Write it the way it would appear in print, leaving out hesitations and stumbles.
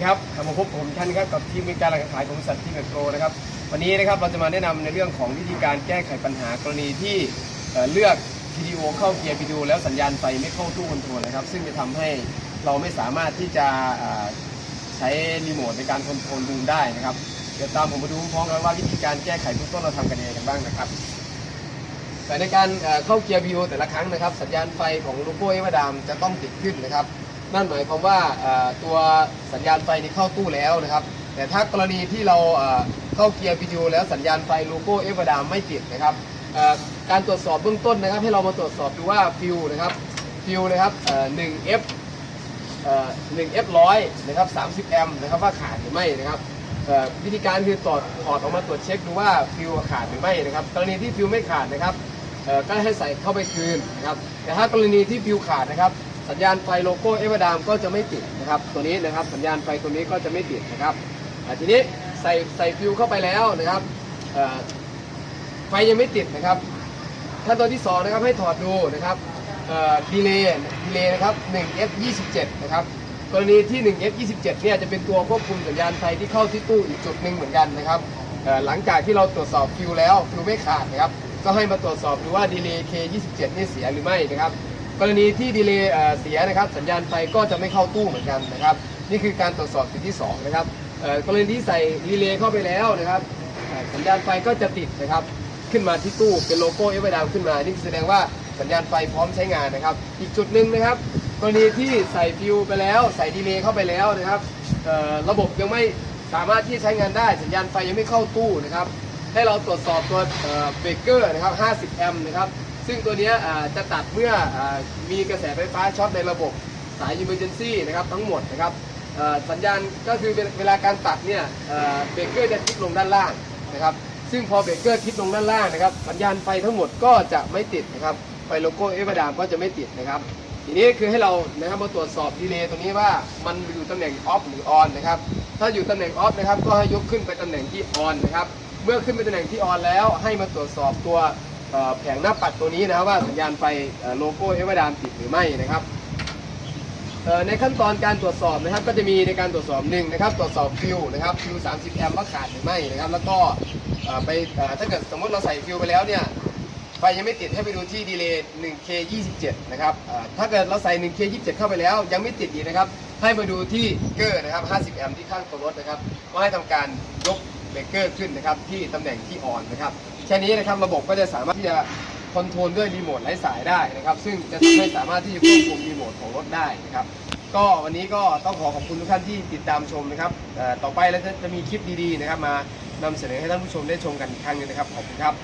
ครับมาพบผมท่านครับกับทีมการขายของบริษัททีมโปรนะครับวันนี้นะครับเราจะมาแนะนำในเรื่องของวิธีการแก้ไขปัญหากรณีที่เลือก PDO เข้าเกียร์ PDO แล้วสัญญาณไฟไม่เข้าตู้คอนโทรลนะครับซึ่งจะทำให้เราไม่สามารถที่จะใช้รีโมทในการคอนโทรลบูมได้นะครับเดี๋ยวตามผมมาดูพร้อมกันว่าวิธีการแก้ไขเบื้องต้นเราทำกันยังไงกันบ้างนะครับแต่ในการเข้าเกียร์ PDO แต่ละครั้งนะครับสัญญาณไฟของโลโก้เอเวอร์ดามจะต้องติดขึ้นนะครับนั่นหมายความว่าตัวสัญญาณไฟนี้เข้าตู้แล้วนะครับแต่ถ้ากรณีที่เราเข้าเกียร์ PDO แล้วสัญญาณไฟโลโก้เอเวอร์ดามไม่ติดนะครับการตรวจสอบเบื้องต้นนะครับให้เรามาตรวจสอบดูว่าฟิวนะครับ1F 1F100 นะครับ30 แอมป์นะครับว่าขาดหรือไม่นะครับวิธีการคือถอดออกมาตรวจเช็คดูว่าฟิวขาดหรือไม่นะครับกรณีที่ฟิวไม่ขาดนะครับก็ให้ใส่เข้าไปคืนนะครับแต่ถ้ากรณีที่ฟิวขาดนะครับสัญญาณไฟโลโก้เอเวอร์ดามก็จะไม่ติดนะครับตัวนี้นะครับสัญญาณไฟตัวนี้ก็จะไม่ติดนะครับทีนี้ใส่ฟิวเข้าไปแล้วนะครับไฟยังไม่ติดนะครับขั้นตอนที่2นะครับให้ถอดดูนะครับดีเลย์นะครับ 1F27 นะครับกรณีที่ 1F27 เนี่ยจะเป็นตัวควบคุมสัญญาณไฟที่เข้าที่ตู้อีกจุดหนึ่งเหมือนกันนะครับหลังจากที่เราตรวจสอบฟิวแล้วฟิวไม่ขาดนะครับก็ให้มาตรวจสอบดูว่าดีเลย์ K27 นี่เสียหรือไม่นะครับกรณีที่ดีเลย์เสียนะครับสัญญาณไฟก็จะไม่เข้าตู้เหมือนกันนะครับนี่คือการตรวจสอบจุดที่2นะครับกรณีที่ใส่ดีเลย์เข้าไปแล้วนะครับสัญญาณไฟก็จะติดนะครับขึ้นมาที่ตู้เป็นโลโก้เอเวอร์ดามขึ้นมานี่แสดงว่าสัญญาณไฟพร้อมใช้งานนะครับอีกจุดหนึ่งนะครับกรณีที่ใส่ฟิวไปแล้วใส่ดีเลย์เข้าไปแล้วนะครับระบบยังไม่สามารถที่ใช้งานได้สัญญาณไฟยังไม่เข้าตู้นะครับให้เราตรวจสอบตัวเบรกเกอร์นะครับ50 แอมป์นะครับซึ่งตัวนี้จะตัดเมื่อมีกระแสไฟฟ้าช็อตในระบบสาย Emergency นะครับทั้งหมดนะครับสัญญาณก็คือเวลาการตัดเนี่ยเบรกเกอร์จะทิศลงด้านล่างนะครับซึ่งพอเบรกเกอร์ทิศลงด้านล่างนะครับสัญญาณไฟทั้งหมดก็จะไม่ติดนะครับไฟโลโก้เอเวอร์ดามก็จะไม่ติดนะครับทีนี้คือให้เรานะครับมาตรวจสอบดีเลย์ตรงนี้ว่ามันอยู่ตำแหน่งออฟหรือออนนะครับถ้าอยู่ตำแหน่งออฟนะครับก็ให้ยกขึ้นไปตำแหน่งที่ออนนะครับเมื่อขึ้นไปตำแหน่งที่ออนแล้วให้มาตรวจสอบตัวแผงหน้าปัดตัวนี้นะครับว่าสัญญาณไฟโลโก้เอเวอร์ดามติดหรือไม่นะครับในขั้นตอนการตรวจสอบนะครับก็จะมีในการตรวจสอบ1นะครับตรวจสอบฟิวนะครับฟิว30 แอมป์ว่าขาดหรือไม่นะครับแล้วก็ถ้าเกิดสมมติเราใส่ฟิวไปแล้วเนี่ยไฟยังไม่ติดให้ไปดูที่ดีเลย์ 1K27 นะครับถ้าเกิดเราใส่ 1K27 เข้าไปแล้วยังไม่ติดอีกนะครับให้มาดูที่เกอร์นะครับ50 แอมป์ที่ข้างตัวรถนะครับก็ให้ทำการยกเบรกเกอร์ขึ้นนะครับที่ตำแหน่งที่ออนนะครับแค่นี้นะครับระบบก็จะสามารถที่จะคอนโทรลด้วยรีโมทไร้สายได้นะครับซึ่งจะไม่สามารถที่จะควบคุมรีโมทของรถได้นะครับก็วันนี้ก็ต้องขอบคุณทุกท่านที่ติดตามชมนะครับต่อไปเราจะมีคลิปดีๆนะครับมานำเสนอให้ท่านผู้ชมได้ชมกันอีกครั้งนึงนะครับขอบคุณครับ